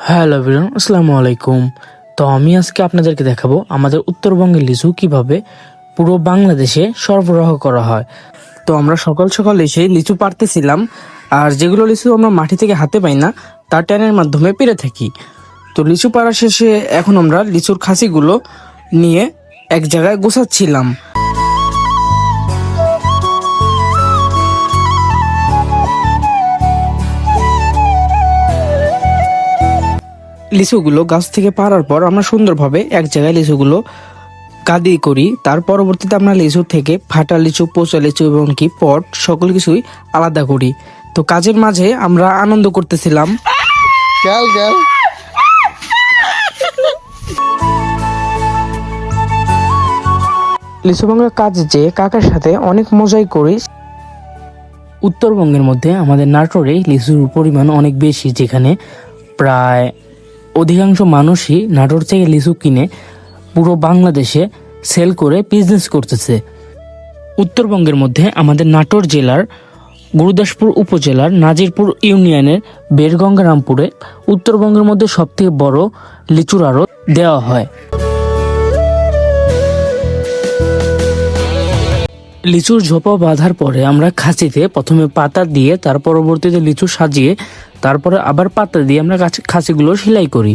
Hello everyone, আসসালামু আলাইকুম। তো আমি আজকে আপনাদেরকে দেখাবো আমাদের উত্তরবঙ্গের লিচু কিভাবে পুরো বাংলাদেশে সরবরাহ করা হয়। তো আমরা সকাল সকাল এসে লিচু পাড়তেছিলাম, আর যেগুলো লিচু আমরা মাটি থেকে হাতে পাই না তার ট্যানের মাধ্যমে পেরে থাকি। তো লিচু পাড়া শেষে এখন আমরা লিচুর খাসিগুলো নিয়ে এক জায়গায় গোছাচ্ছিলাম। লিচুগুলো গাছ থেকে পাড়ার পর আমরা সুন্দরভাবে এক জায়গায় লিচুগুলো কাদি করি। তার পরবর্তীতে আমরা লিচু থেকে ফাটা লিচু, পচা লিচু এবং কি পট সকল কিছুই আলাদা করি। তো কাজের মাঝে আমরা আনন্দ করতেছিলাম। লিচু ভাঙার কাজ যে কাকার সাথে অনেক মজাই করি। উত্তরবঙ্গের মধ্যে আমাদের নাটোরে লিচুর পরিমাণ অনেক বেশি, যেখানে প্রায় অধিকাংশ মানুষই নাটোর থেকে লিচু কিনে পুরো বাংলাদেশে সেল করে বিজনেস করতেছে। উত্তরবঙ্গের মধ্যে আমাদের নাটোর জেলার গুরুদাসপুর উপজেলার নাজিরপুর ইউনিয়নের বেরগঙ্গারামপুরে উত্তরবঙ্গের মধ্যে সবথেকে বড় লিচুর আড়ত দেওয়া হয়। লিচুর ঝোপা বাঁধার পরে আমরা খাঁচিতে প্রথমে পাতা দিয়ে, তার পরবর্তীতে লিচু সাজিয়ে, তারপরে আবার পাতা দিয়ে আমরা খাঁচিগুলো সেলাই করি।